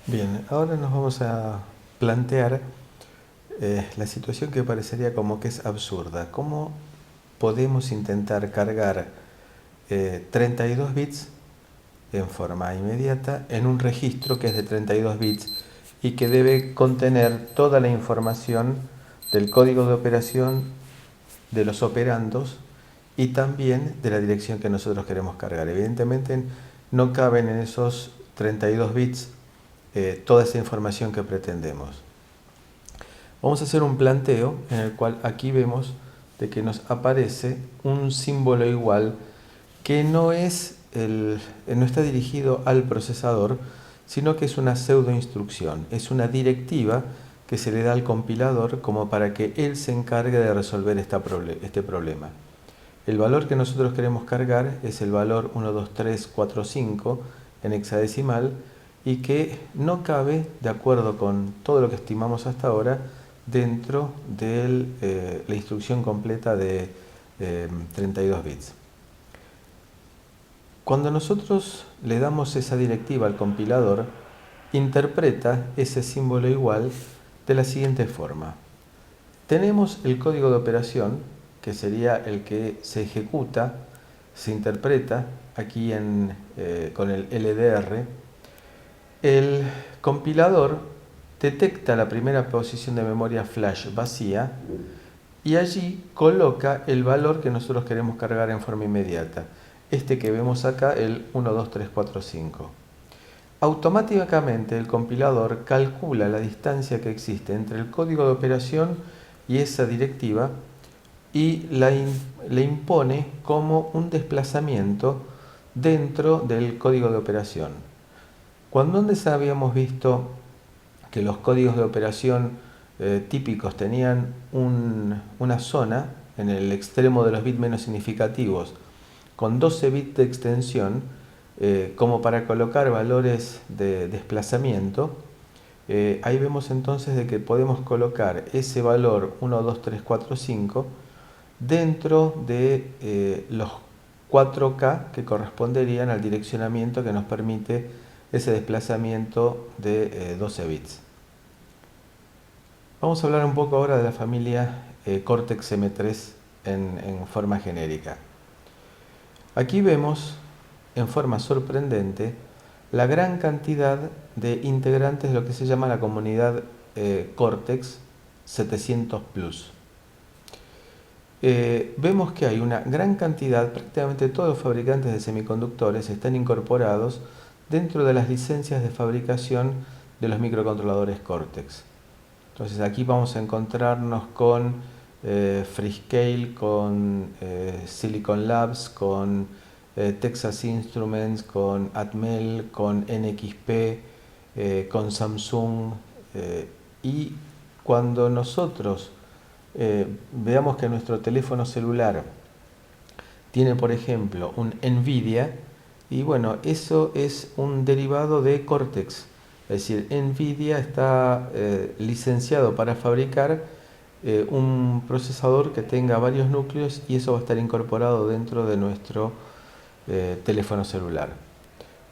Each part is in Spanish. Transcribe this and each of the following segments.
Bien, ahora nos vamos a plantear la situación que parecería como que es absurda. ¿Cómo podemos intentar cargar 32 bits en forma inmediata en un registro que es de 32 bits y que debe contener toda la información del código de operación, de los operandos y también de la dirección que nosotros queremos cargar? Evidentemente no caben en esos 32 bits toda esa información que pretendemos. Vamos a hacer un planteo en el cual aquí vemos de que nos aparece un símbolo igual que no está dirigido al procesador, sino que es una pseudo instrucción, es una directiva que se le da al compilador como para que él se encargue de resolver este problema. El valor que nosotros queremos cargar es el valor 12345 en hexadecimal y que no cabe, de acuerdo con todo lo que estimamos hasta ahora, dentro de la instrucción completa de 32 bits. Cuando nosotros le damos esa directiva al compilador, interpreta ese símbolo igual de la siguiente forma. Tenemos el código de operación, que sería el que se ejecuta, se interpreta aquí con el LDR. El compilador detecta la primera posición de memoria flash vacía y allí coloca el valor que nosotros queremos cargar en forma inmediata. Este que vemos acá, el 12345. Automáticamente el compilador calcula la distancia que existe entre el código de operación y esa directiva y le impone como un desplazamiento dentro del código de operación. Cuando antes habíamos visto que los códigos de operación típicos tenían una zona en el extremo de los bits menos significativos con 12 bits de extensión, como para colocar valores de desplazamiento, ahí vemos entonces de que podemos colocar ese valor 1, 2, 3, 4, 5 dentro de los 4K que corresponderían al direccionamiento que nos permite ese desplazamiento de 12 bits. Vamos a hablar un poco ahora de la familia Cortex M3 en forma genérica. Aquí vemos, en forma sorprendente, la gran cantidad de integrantes de lo que se llama la comunidad Cortex 700 Plus. Vemos que hay una gran cantidad, prácticamente todos los fabricantes de semiconductores están incorporados dentro de las licencias de fabricación de los microcontroladores Cortex. Entonces aquí vamos a encontrarnos con Freescale, con Silicon Labs, con Texas Instruments, con Atmel, con NXP, con Samsung. Y cuando nosotros veamos que nuestro teléfono celular tiene, por ejemplo, un NVIDIA, y bueno, eso es un derivado de Cortex. Es decir, NVIDIA está licenciado para fabricar un procesador que tenga varios núcleos y eso va a estar incorporado dentro de nuestro teléfono celular.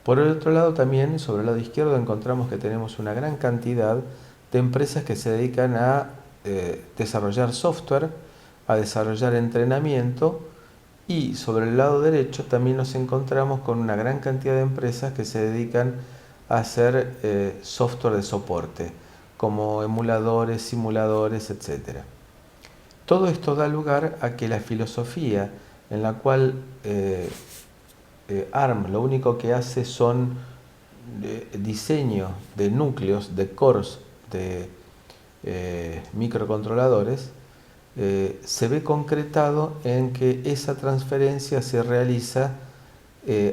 Por el otro lado también, sobre el lado izquierdo, encontramos que tenemos una gran cantidad de empresas que se dedican a desarrollar software, a desarrollar entrenamiento, y sobre el lado derecho también nos encontramos con una gran cantidad de empresas que se dedican a hacer software de soporte, como emuladores, simuladores, etc. Todo esto da lugar a que la filosofía en la cual ARM lo único que hace son diseño de núcleos, de cores de microcontroladores, se ve concretado en que esa transferencia se realiza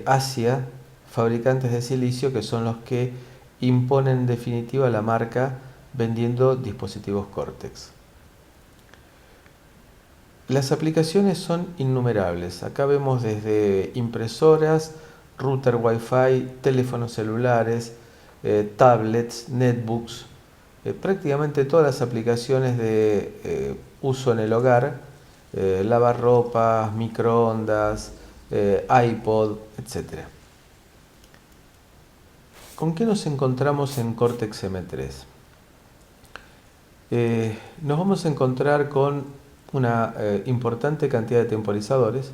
hacia fabricantes de silicio, que son los que imponen en definitiva la marca vendiendo dispositivos Cortex. Las aplicaciones son innumerables. Acá vemos desde impresoras, router Wi-Fi, teléfonos celulares, tablets, netbooks, prácticamente todas las aplicaciones de uso en el hogar, lavarropas, microondas, iPod, etc. ¿Con qué nos encontramos en Cortex M3? Nos vamos a encontrar con una importante cantidad de temporizadores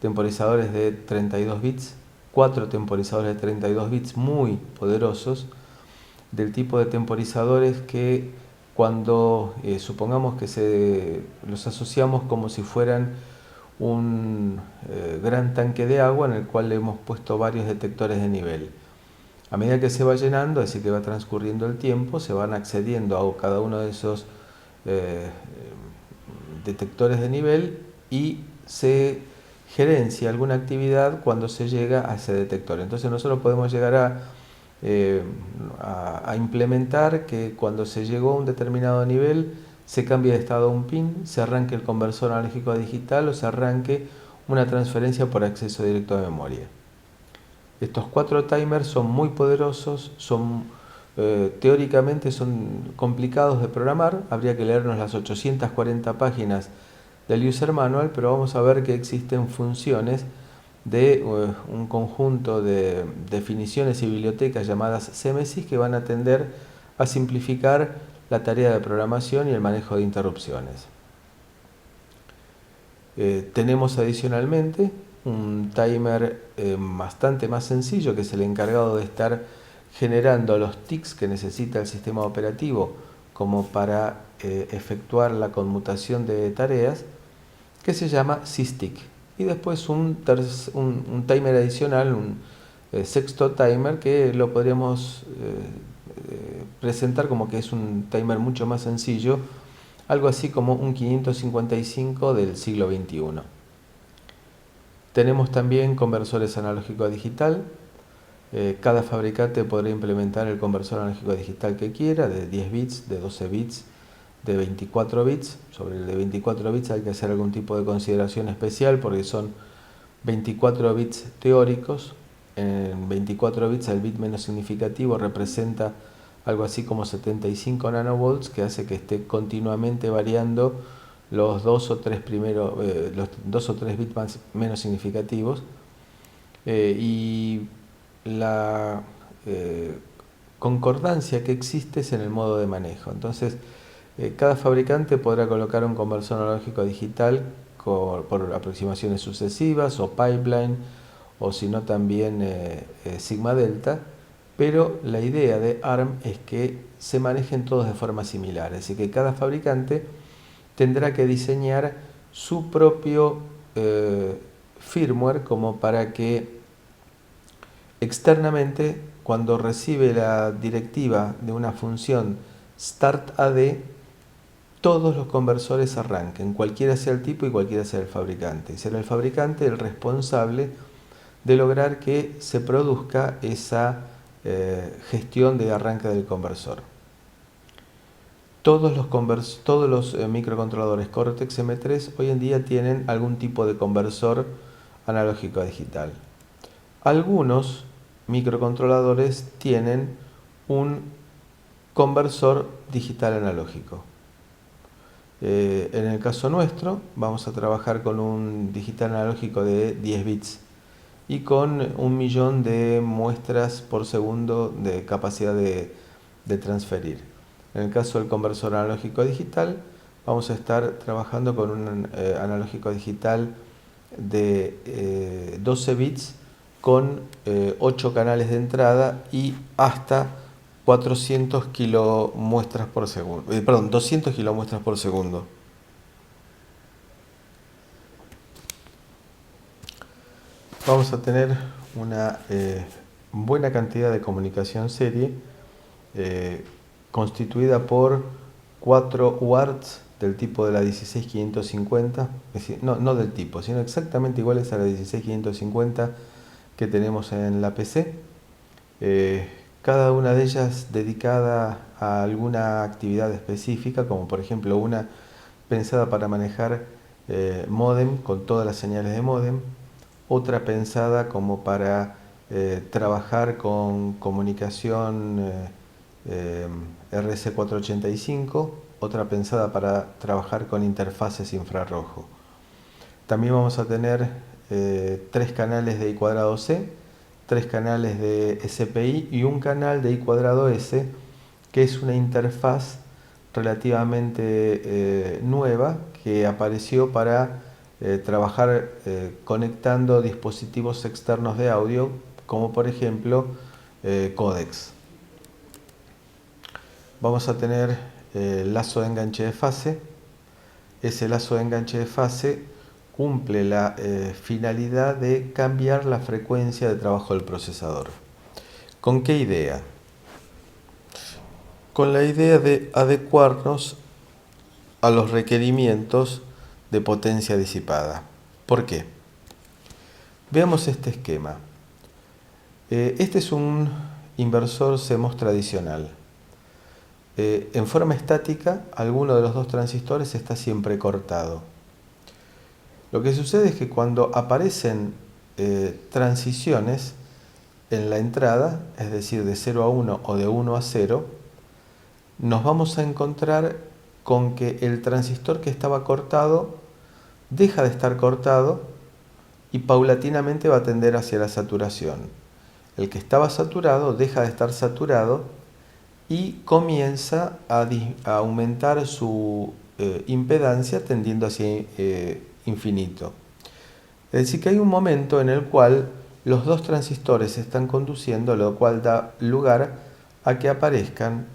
de 32 bits, 4 temporizadores de 32 bits muy poderosos, del tipo de temporizadores que cuando supongamos que los asociamos como si fueran un gran tanque de agua en el cual le hemos puesto varios detectores de nivel. A medida que se va llenando, así que va transcurriendo el tiempo, se van accediendo a cada uno de esos eh, detectores de nivel y se gerencia alguna actividad cuando se llega a ese detector. Entonces nosotros podemos llegar a implementar que cuando se llegó a un determinado nivel se cambie de estado a un pin, se arranque el conversor analógico a digital o se arranque una transferencia por acceso directo a memoria. Estos 4 timers son muy poderosos, teóricamente son complicados de programar, habría que leernos las 840 páginas del User Manual, pero vamos a ver que existen funciones de un conjunto de definiciones y bibliotecas llamadas Semesis que van a tender a simplificar la tarea de programación y el manejo de interrupciones. Tenemos adicionalmente un timer bastante más sencillo que es el encargado de estar generando los tics que necesita el sistema operativo como para efectuar la conmutación de tareas, que se llama SysTick. Y después un timer adicional, un sexto timer, que lo podríamos presentar como que es un timer mucho más sencillo, algo así como un 555 del siglo XXI. Tenemos también conversores analógico a digital. Cada fabricante podrá implementar el conversor analógico a digital que quiera, de 10 bits, de 12 bits, de 24 bits. Sobre el de 24 bits hay que hacer algún tipo de consideración especial porque son 24 bits teóricos. En 24 bits el bit menos significativo representa algo así como 75 nanovolts, que hace que esté continuamente variando los 2 o 3 bits menos significativos. Y la concordancia que existe es en el modo de manejo. Entonces, cada fabricante podrá colocar un conversor analógico a digital por aproximaciones sucesivas o pipeline, o si no también sigma delta, pero la idea de ARM es que se manejen todos de forma similar, así que cada fabricante tendrá que diseñar su propio firmware como para que externamente, cuando recibe la directiva de una función startAD, todos los conversores arranquen, cualquiera sea el tipo y cualquiera sea el fabricante. Y será el fabricante el responsable de lograr que se produzca esa gestión de arranque del conversor. Todos los microcontroladores Cortex M3 hoy en día tienen algún tipo de conversor analógico a digital. Algunos microcontroladores tienen un conversor digital analógico. En el caso nuestro vamos a trabajar con un digital analógico de 10 bits y con 1.000.000 de muestras por segundo de capacidad de transferir. En el caso del conversor analógico digital vamos a estar trabajando con un analógico digital de 12 bits con 8 canales de entrada y hasta 400 kilomuestras por segundo, 200 kilomuestras por segundo. Vamos a tener una buena cantidad de comunicación serie constituida por 4 UARTs del tipo de la 16550, es decir, no del tipo, sino exactamente iguales a la 16550 que tenemos en la PC. Cada una de ellas dedicada a alguna actividad específica, como por ejemplo una pensada para manejar módem con todas las señales de módem, otra pensada como para trabajar con comunicación RC485, otra pensada para trabajar con interfaces infrarrojo. También vamos a tener 3 canales de I²C 3 canales de SPI y un canal de I²S, que es una interfaz relativamente nueva que apareció para trabajar conectando dispositivos externos de audio, como por ejemplo códecs. Vamos a tener el lazo de enganche de fase. Ese lazo de enganche de fase cumple la finalidad de cambiar la frecuencia de trabajo del procesador. ¿Con qué idea? Con la idea de adecuarnos a los requerimientos de potencia disipada. ¿Por qué? Veamos este esquema. Este es un inversor CMOS tradicional. En forma estática, alguno de los dos transistores está siempre cortado. Lo que sucede es que cuando aparecen transiciones en la entrada, es decir, de 0 a 1 o de 1 a 0, nos vamos a encontrar con que el transistor que estaba cortado deja de estar cortado y paulatinamente va a tender hacia la saturación. El que estaba saturado deja de estar saturado y comienza a aumentar su impedancia tendiendo hacia infinito. Es decir, que hay un momento en el cual los dos transistores se están conduciendo, lo cual da lugar a que aparezcan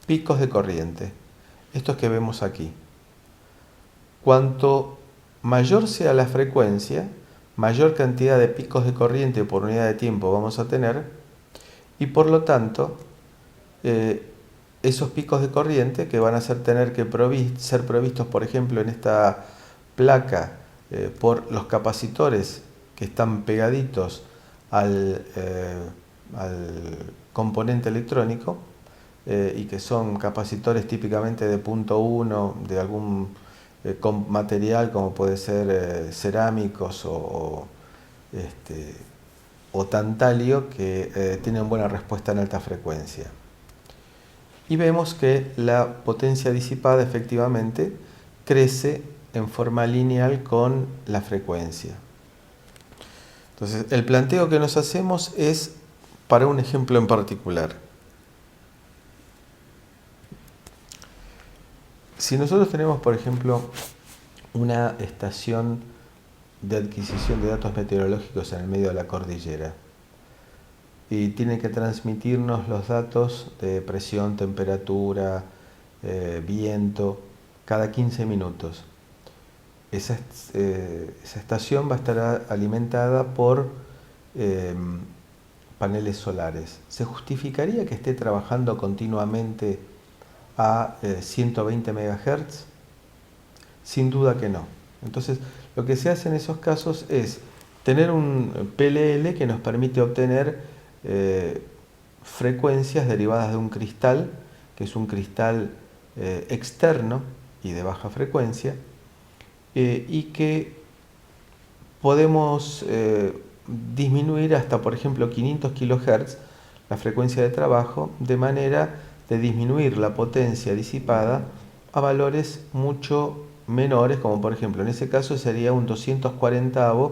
picos de corriente, estos que vemos aquí. Cuanto mayor sea la frecuencia, mayor cantidad de picos de corriente por unidad de tiempo vamos a tener, y por lo tanto esos picos de corriente que van a tener que ser provistos, por ejemplo, en esta placa por los capacitores que están pegaditos al componente electrónico y que son capacitores típicamente de punto 1, de algún material como puede ser cerámicos o tantalio, que tienen buena respuesta en alta frecuencia. Y vemos que la potencia disipada efectivamente crece en forma lineal con la frecuencia. Entonces, el planteo que nos hacemos es para un ejemplo en particular. Si nosotros tenemos, por ejemplo, una estación de adquisición de datos meteorológicos en el medio de la cordillera, y tiene que transmitirnos los datos de presión, temperatura, viento, cada 15 minutos. Esa estación va a estar alimentada por paneles solares. ¿Se justificaría que esté trabajando continuamente a 120 MHz? Sin duda que no. Entonces, lo que se hace en esos casos es tener un PLL que nos permite obtener frecuencias derivadas de un cristal, que es un cristal externo y de baja frecuencia, y que podemos disminuir hasta, por ejemplo, 500 kHz la frecuencia de trabajo, de manera de disminuir la potencia disipada a valores mucho menores, como por ejemplo en ese caso sería un 240avo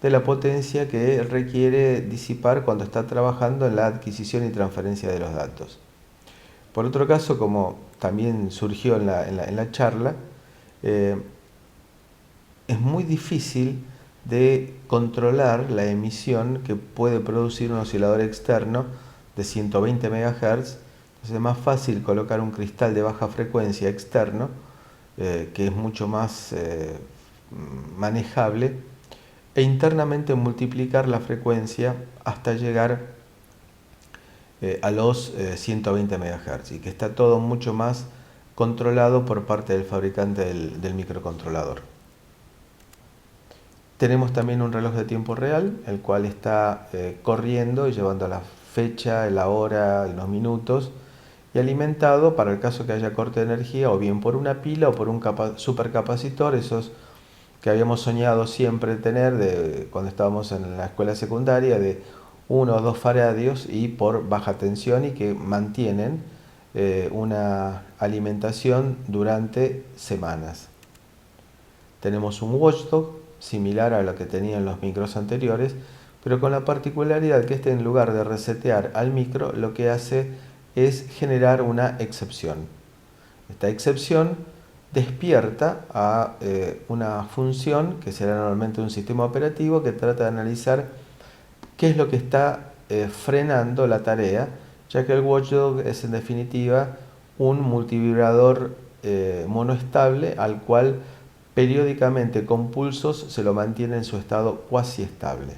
de la potencia que requiere disipar cuando está trabajando en la adquisición y transferencia de los datos. Por otro caso, como también surgió en la charla, es muy difícil de controlar la emisión que puede producir un oscilador externo de 120 MHz. Entonces es más fácil colocar un cristal de baja frecuencia externo, que es mucho más manejable, e internamente multiplicar la frecuencia hasta llegar a los 120 MHz, y que está todo mucho más controlado por parte del fabricante del microcontrolador. Tenemos también un reloj de tiempo real, el cual está corriendo y llevando la fecha, la hora, los minutos, y alimentado para el caso que haya corte de energía, o bien por una pila o por un supercapacitor, esos que habíamos soñado siempre tener cuando estábamos en la escuela secundaria, de 1 o 2 faradios y por baja tensión, y que mantienen una alimentación durante semanas. Tenemos un watchdog similar a lo que tenían los micros anteriores, pero con la particularidad que este, en lugar de resetear al micro, lo que hace es generar una excepción. Esta excepción despierta a una función que será normalmente un sistema operativo que trata de analizar qué es lo que está frenando la tarea, ya que el watchdog es en definitiva un multivibrador monoestable al cual periódicamente con pulsos se lo mantiene en su estado cuasi estable.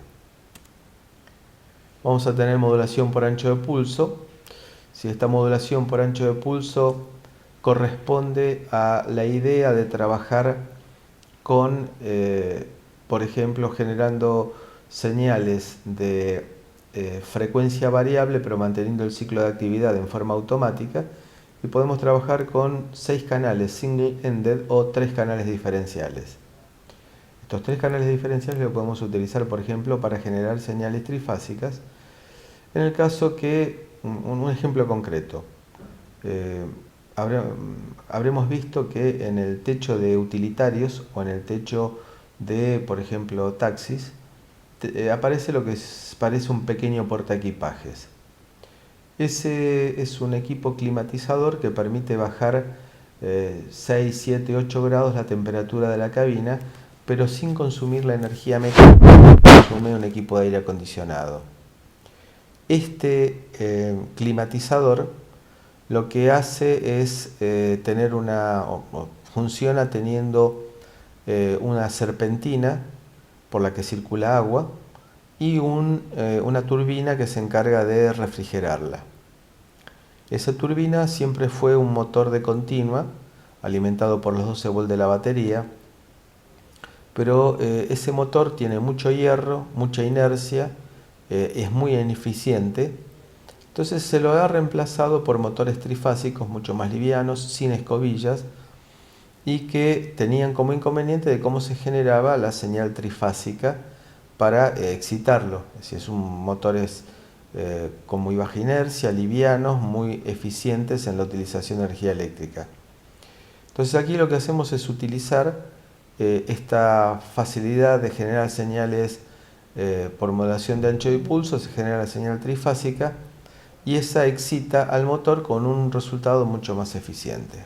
Vamos a tener modulación por ancho de pulso. Si esta modulación por ancho de pulso corresponde a la idea de trabajar con, por ejemplo, generando señales de frecuencia variable, pero manteniendo el ciclo de actividad en forma automática, y podemos trabajar con 6 canales single-ended o 3 canales diferenciales. Estos 3 canales diferenciales los podemos utilizar, por ejemplo, para generar señales trifásicas. En el caso que, un ejemplo concreto, habremos visto que en el techo de utilitarios o en el techo de, por ejemplo, taxis, aparece lo que parece un pequeño portaequipajes. Ese es un equipo climatizador que permite bajar 6, 7, 8 grados la temperatura de la cabina, pero sin consumir la energía mecánica que consume un equipo de aire acondicionado. Este climatizador lo que hace es tener funciona teniendo una serpentina por la que circula agua y una turbina que se encarga de refrigerarla. Esa turbina siempre fue un motor de continua alimentado por los 12 volts de la batería, pero ese motor tiene mucho hierro, mucha inercia, es muy ineficiente. Entonces se lo ha reemplazado por motores trifásicos mucho más livianos, sin escobillas, y que tenían como inconveniente de cómo se generaba la señal trifásica para excitarlo. Es decir, son motores con muy baja inercia, livianos, muy eficientes en la utilización de energía eléctrica. Entonces aquí lo que hacemos es utilizar esta facilidad de generar señales por modulación de ancho de pulso, se genera la señal trifásica, y esa excita al motor con un resultado mucho más eficiente.